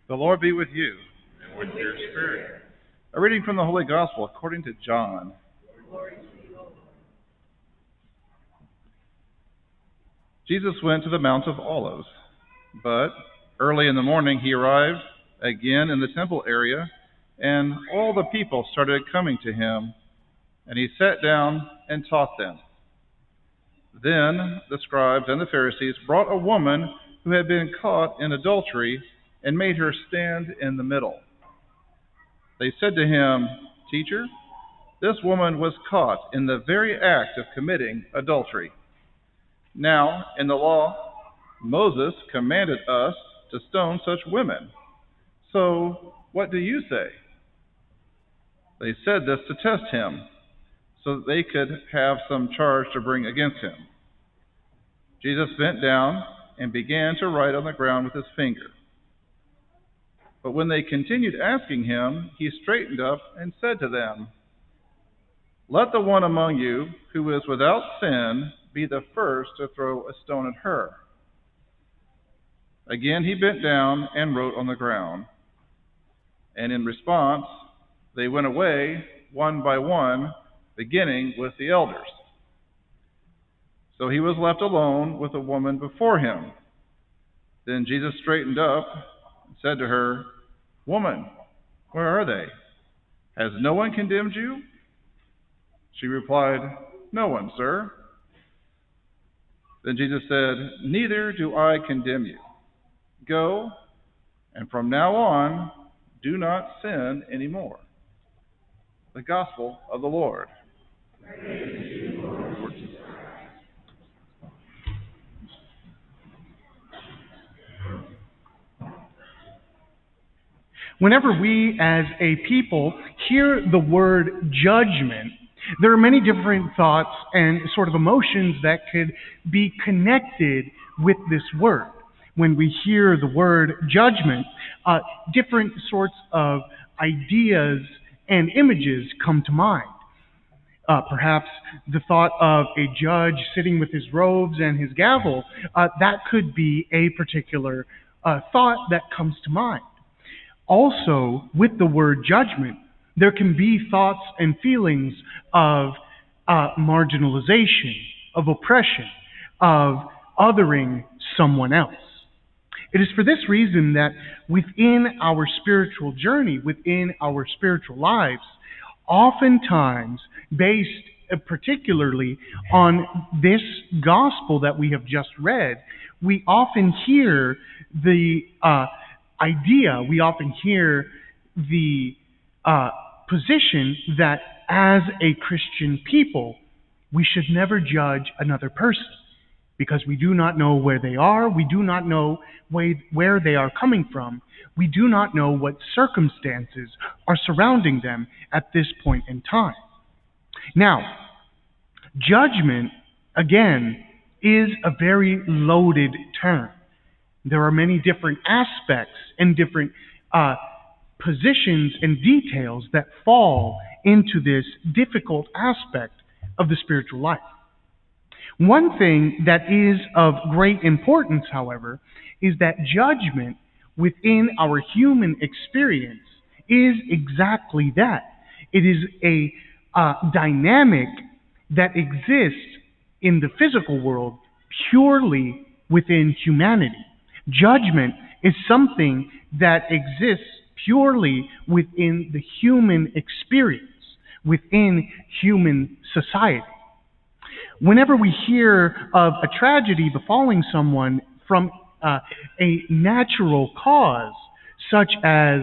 The Lord be with you. And with your spirit. A reading from the Holy Gospel according to John. Jesus went to the Mount of Olives, but early in the morning he arrived again in the temple area, and all the people started coming to him, and he sat down and taught them. Then the scribes and the Pharisees brought a woman who had been caught in adultery and made her stand in the middle. They said to him, "Teacher, this woman was caught in the very act of committing adultery. Now, in the law, Moses commanded us to stone such women. So, what do you say?" They said this to test him, so that they could have some charge to bring against him. Jesus bent down and began to write on the ground with his finger. But when they continued asking him, he straightened up and said to them, "Let the one among you who is without sin be the first to throw a stone at her." Again he bent down and wrote on the ground. And in response, they went away one by one, beginning with the elders. So he was left alone with a woman before him. Then Jesus straightened up and said to her, "Woman, where are they? Has no one condemned you?" She replied, "No one, sir." Then Jesus said, "Neither do I condemn you. Go, and from now on, do not sin anymore." The Gospel of the Lord. Praise to you, Lord Jesus. Whenever we as a people hear the word judgment, there are many different thoughts and sort of emotions that could be connected with this word. When we hear the word judgment, different sorts of ideas and images come to mind. Perhaps the thought of a judge sitting with his robes and his gavel, that could be a particular thought that comes to mind. Also, with the word judgment, there can be thoughts and feelings of marginalization, of oppression, of othering someone else. It is for this reason that within our spiritual journey, within our spiritual lives, oftentimes based particularly on this gospel that we have just read, we often hear the idea, we often hear the position that as a Christian people, we should never judge another person because we do not know where they are, we do not know where they are coming from, we do not know what circumstances are surrounding them at this point in time. Now, judgment, again, is a very loaded term. There are many different aspects and different positions and details that fall into this difficult aspect of the spiritual life. One thing that is of great importance, however, is that judgment within our human experience is exactly that. It is a dynamic that exists in the physical world purely within humanity. Judgment is something that exists purely within the human experience, within human society. Whenever we hear of a tragedy befalling someone from a natural cause, such as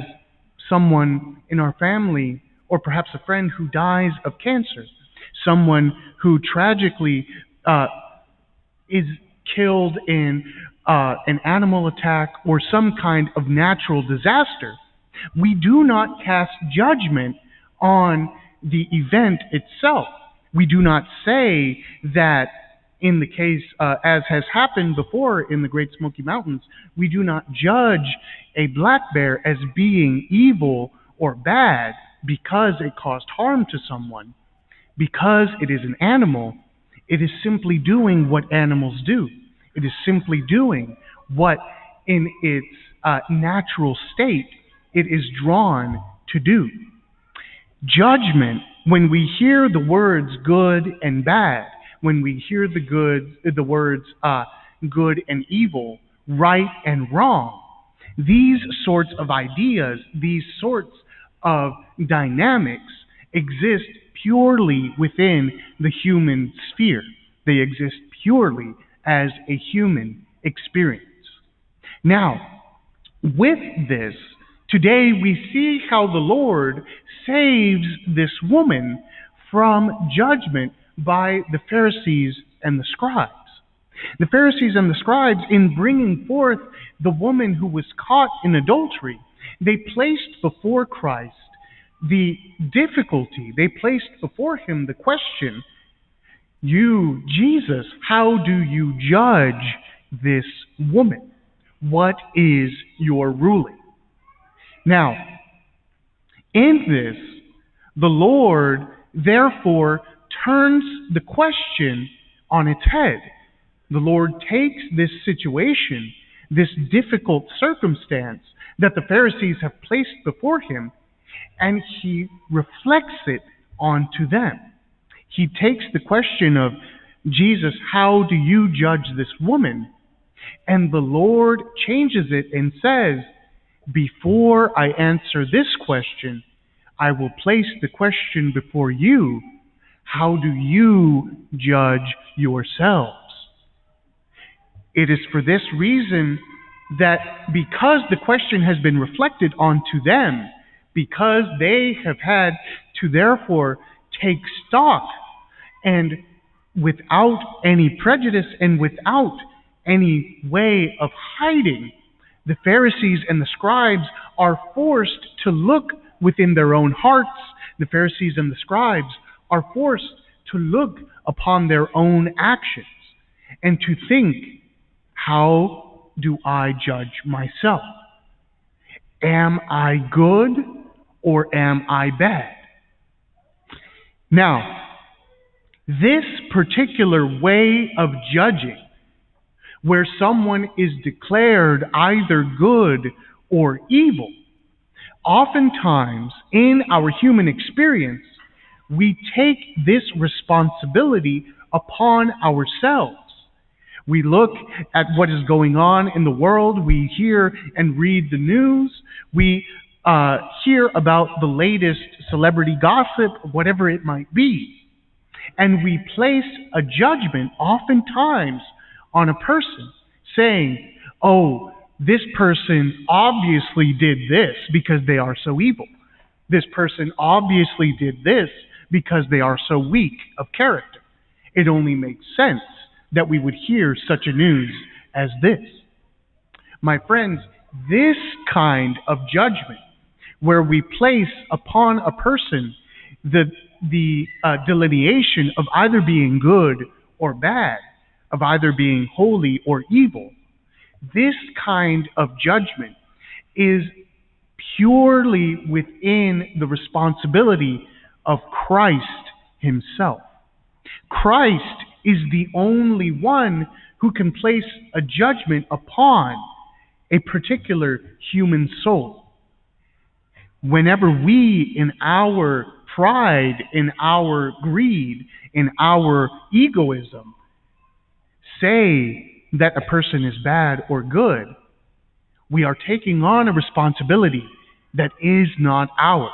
someone in our family or perhaps a friend who dies of cancer, someone who tragically is killed in an animal attack or some kind of natural disaster, we do not cast judgment on the event itself. We do not say that in the case, as has happened before in the Great Smoky Mountains, we do not judge a black bear as being evil or bad because it caused harm to someone. Because it is an animal, it is simply doing what animals do. It is simply doing what in its natural state it is drawn to do. Judgment, when we hear the words good and bad, when we hear the words good and evil, right and wrong, these sorts of ideas, these sorts of dynamics exist purely within the human sphere. They exist purely as a human experience. Now, with this, today we see how the Lord saves this woman from judgment by the Pharisees and the scribes. The Pharisees and the scribes, in bringing forth the woman who was caught in adultery, they placed before Christ the difficulty. They placed before him the question, you, Jesus, how do you judge this woman? What is your ruling? Now, in this, the Lord therefore turns the question on its head. The Lord takes this situation, this difficult circumstance that the Pharisees have placed before him, and he reflects it onto them. He takes the question of, Jesus, how do you judge this woman? And the Lord changes it and says, before I answer this question, I will place the question before you, how do you judge yourselves? It is for this reason that because the question has been reflected onto them, because they have had to therefore take stock, and without any prejudice and without any way of hiding, the Pharisees and the scribes are forced to look within their own hearts. The Pharisees and the scribes are forced to look upon their own actions and to think, how do I judge myself? Am I good or am I bad? Now, this particular way of judging, where someone is declared either good or evil, oftentimes in our human experience, we take this responsibility upon ourselves. We look at what is going on in the world. We hear and read the news. We hear about the latest celebrity gossip, whatever it might be. And we place a judgment oftentimes on a person, saying, oh, this person obviously did this because they are so evil. This person obviously did this because they are so weak of character. It only makes sense that we would hear such a news as this. My friends, this kind of judgment, where we place upon a person the delineation of either being good or bad, of either being holy or evil, this kind of judgment is purely within the responsibility of Christ himself. Christ is the only one who can place a judgment upon a particular human soul. Whenever we, in our pride, in our greed, in our egoism, say that a person is bad or good, we are taking on a responsibility that is not ours.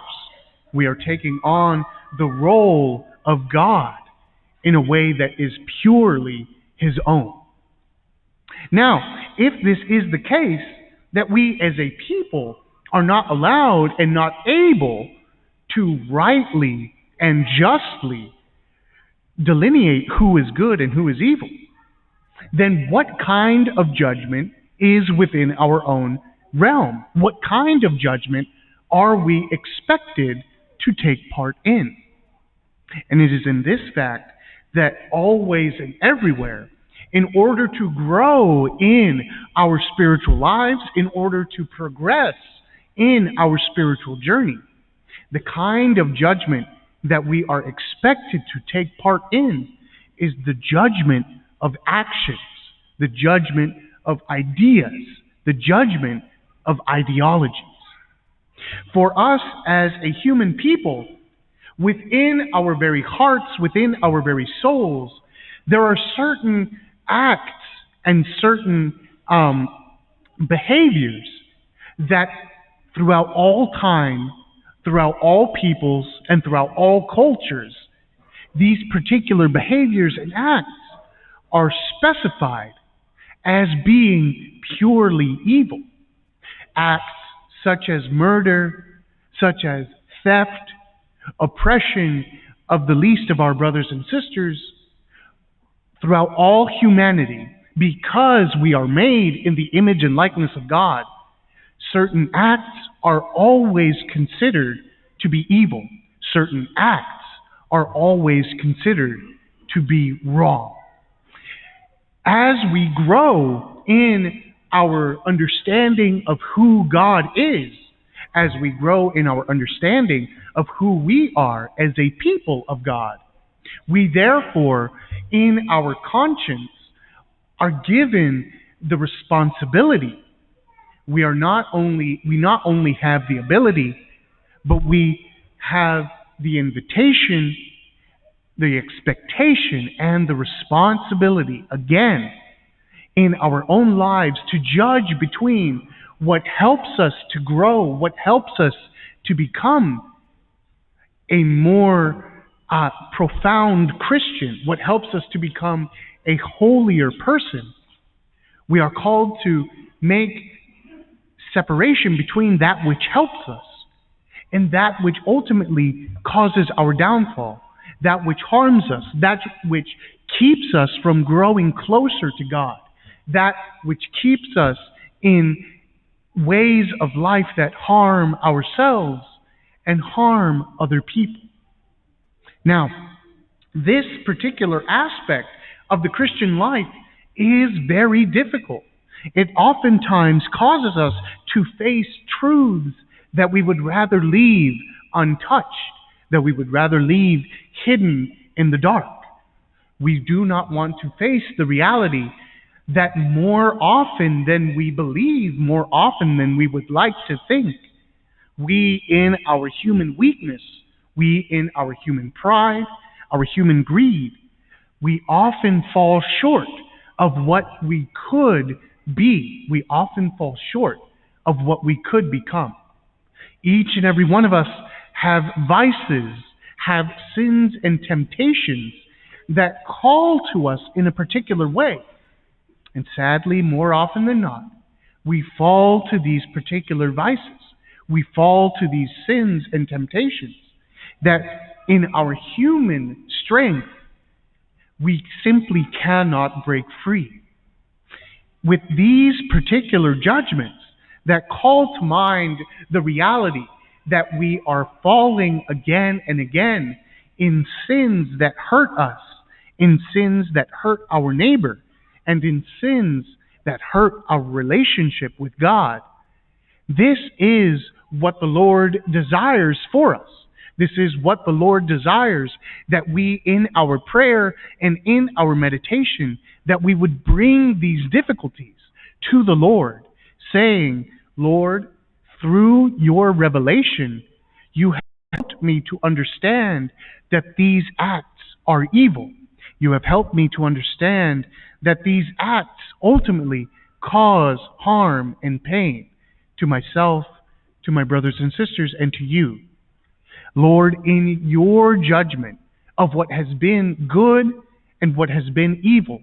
We are taking on the role of God in a way that is purely his own. Now, if this is the case, that we as a people are not allowed and not able to rightly and justly delineate who is good and who is evil, then what kind of judgment is within our own realm? What kind of judgment are we expected to take part in? And it is in this fact that always and everywhere, in order to grow in our spiritual lives, in order to progress in our spiritual journey, the kind of judgment that we are expected to take part in is the judgment of actions, the judgment of ideas, the judgment of ideologies. For us as a human people, within our very hearts, within our very souls, there are certain acts and certain behaviors that throughout all time, throughout all peoples, and throughout all cultures, these particular behaviors and acts are specified as being purely evil. Acts such as murder, such as theft, oppression of the least of our brothers and sisters, throughout all humanity, because we are made in the image and likeness of God, certain acts are always considered to be evil. Certain acts are always considered to be wrong. As we grow in our understanding of who God is, as we grow in our understanding of who we are as a people of God, we therefore, in our conscience, are given the responsibility. We not only have the ability, but we have the invitation, the expectation, and the responsibility, again, in our own lives to judge between what helps us to grow, what helps us to become a more profound Christian, what helps us to become a holier person. We are called to make separation between that which helps us and that which ultimately causes our downfall, that which harms us, that which keeps us from growing closer to God, that which keeps us in ways of life that harm ourselves and harm other people. Now, this particular aspect of the Christian life is very difficult. It oftentimes causes us to face truths that we would rather leave untouched, that we would rather leave hidden in the dark. We do not want to face the reality that more often than we believe, more often than we would like to think, we in our human weakness, we in our human pride, our human greed, we often fall short of what we could be. We often fall short of what we could become. Each and every one of us have vices, have sins and temptations that call to us in a particular way. And sadly, more often than not, we fall to these particular vices. We fall to these sins and temptations that in our human strength, we simply cannot break free. With these particular judgments that call to mind the reality that we are falling again and again in sins that hurt us, in sins that hurt our neighbor, and in sins that hurt our relationship with God. This is what the Lord desires for us. This is what the Lord desires, that we in our prayer and in our meditation, that we would bring these difficulties to the Lord, saying, Lord, through your revelation, you have helped me to understand that these acts are evil. You have helped me to understand that these acts ultimately cause harm and pain to myself, to my brothers and sisters, and to you. Lord, in your judgment of what has been good and what has been evil,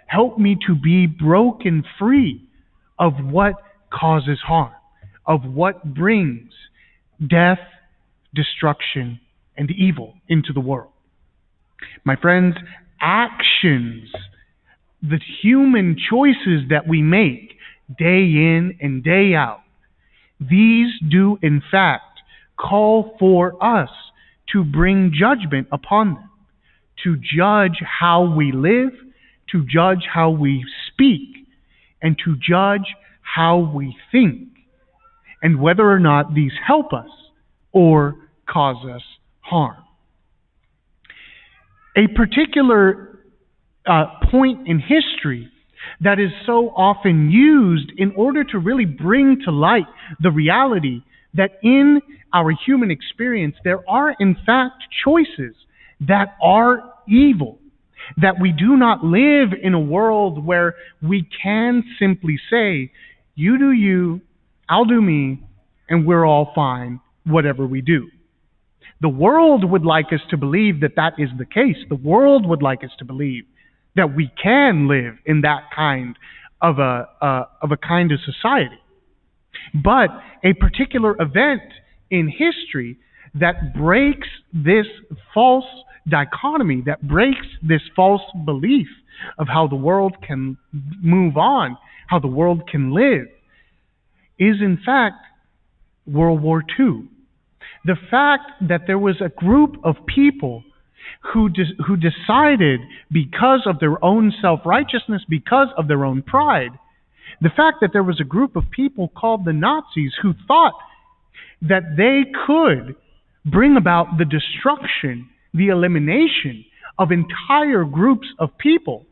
help me to be broken free of what causes harm, of what brings death, destruction, and evil into the world. My friends, actions, the human choices that we make day in and day out, these do in fact call for us to bring judgment upon them, to judge how we live, to judge how we speak, and to judge how we think, and whether or not these help us or cause us harm. A particular point in history that is so often used in order to really bring to light the reality that in our human experience there are in fact choices that are evil. That we do not live in a world where we can simply say, you do you, I'll do me, and we're all fine, whatever we do. The world would like us to believe that that is the case. The world would like us to believe that we can live in that kind of a kind of society. But a particular event in history that breaks this false dichotomy, that breaks this false belief of how the world can move on, how the world can live, is in fact World War II. The fact that there was a group of people who decided, because of their own self-righteousness, because of their own pride, the fact that there was a group of people called the Nazis who thought that they could bring about the destruction, the elimination of entire groups of people.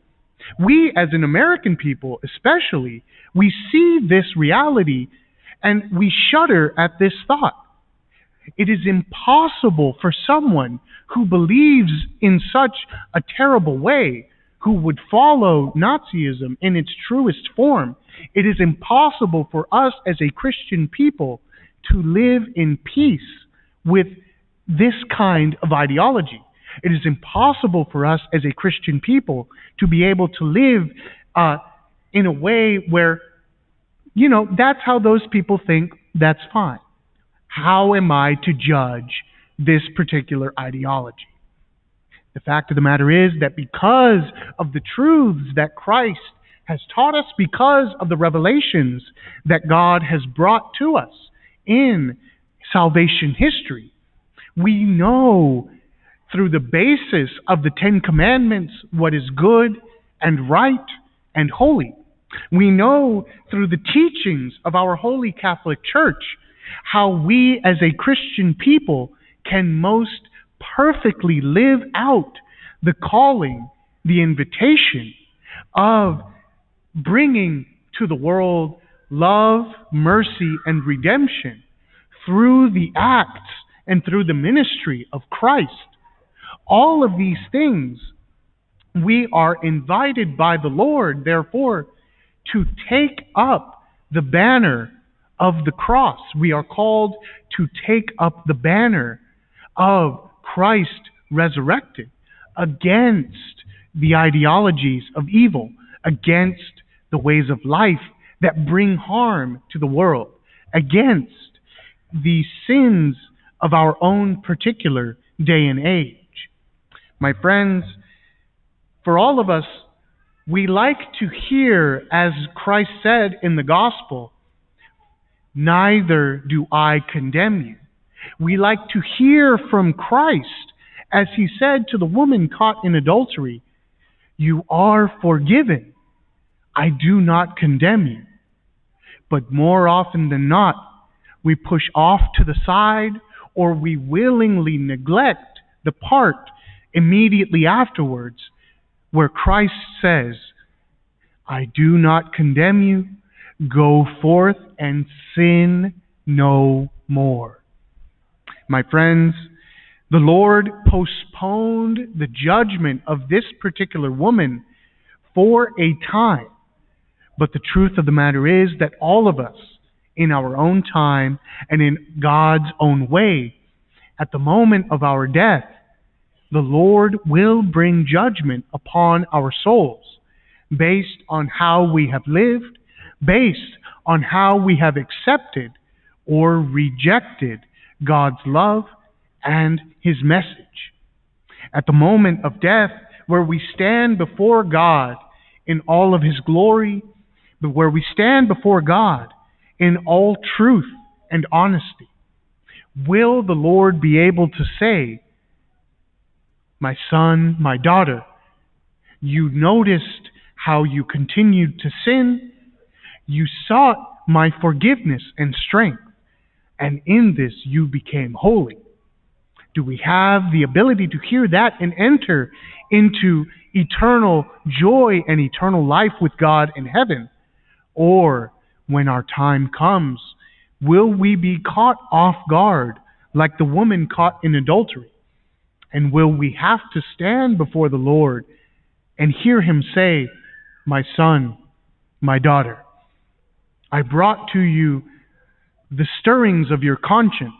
We, as an American people especially, we see this reality and we shudder at this thought. It is impossible for someone who believes in such a terrible way, who would follow Nazism in its truest form, it is impossible for us as a Christian people to live in peace with this kind of ideology. It is impossible for us as a Christian people to be able to live in a way where, that's how those people think, that's fine. How am I to judge this particular ideology? The fact of the matter is that because of the truths that Christ has taught us, because of the revelations that God has brought to us in salvation history, we know through the basis of the Ten Commandments what is good and right and holy. We know through the teachings of our Holy Catholic Church how we as a Christian people can most perfectly live out the calling, the invitation of bringing to the world love, mercy, and redemption through the acts and through the ministry of Christ. All of these things, we are invited by the Lord, therefore, to take up the banner of the cross. We are called to take up the banner of Christ resurrected against the ideologies of evil, against the ways of life that bring harm to the world, against the sins of our own particular day and age. My friends, for all of us, we like to hear, as Christ said in the gospel, "Neither do I condemn you." We like to hear from Christ, as he said to the woman caught in adultery, "You are forgiven. I do not condemn you." But more often than not, we push off to the side, or we willingly neglect the part immediately afterwards where Christ says, "I do not condemn you. Go forth and sin no more." My friends, the Lord postponed the judgment of this particular woman for a time. But the truth of the matter is that all of us, in our own time and in God's own way, at the moment of our death, the Lord will bring judgment upon our souls based on how we have lived, based on how we have accepted or rejected God's love and His message. At the moment of death, where we stand before God in all of His glory, but where we stand before God in all truth and honesty, will the Lord be able to say, "My son, my daughter, you noticed how you continued to sin. You sought my forgiveness and strength, and in this you became holy"? Do we have the ability to hear that and enter into eternal joy and eternal life with God in heaven? Or, when our time comes, will we be caught off guard like the woman caught in adultery? And will we have to stand before the Lord and hear him say, "My son, my daughter, I brought to you the stirrings of your conscience.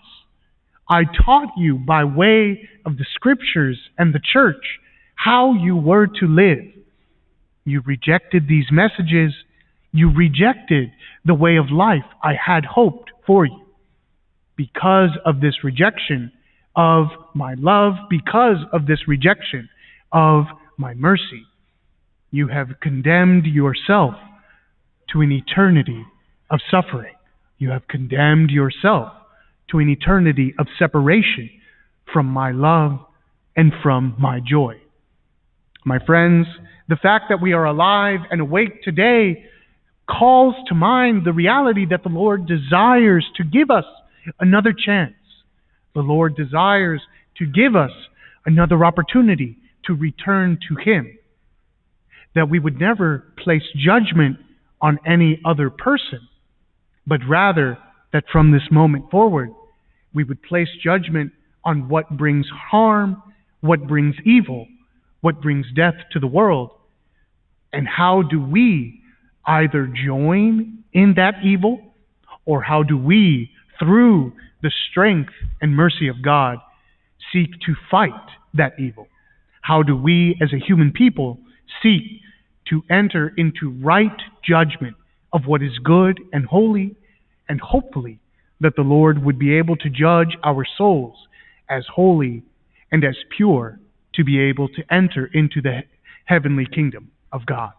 I taught you by way of the scriptures and the church how you were to live. You rejected these messages. You rejected the way of life I had hoped for you. Because of this rejection of my love, because of this rejection of my mercy, you have condemned yourself to an eternity of suffering. You have condemned yourself to an eternity of separation from my love and from my joy." My friends, the fact that we are alive and awake today calls to mind the reality that the Lord desires to give us another chance. The Lord desires to give us another opportunity to return to him. That we would never place judgment on any other person, but rather that from this moment forward, we would place judgment on what brings harm, what brings evil, what brings death to the world, and how do we either join in that evil, or how do we, through the strength and mercy of God, seek to fight that evil? How do we, as a human people, seek to enter into right judgment of what is good and holy, and hopefully that the Lord would be able to judge our souls as holy and as pure to be able to enter into the heavenly kingdom of God.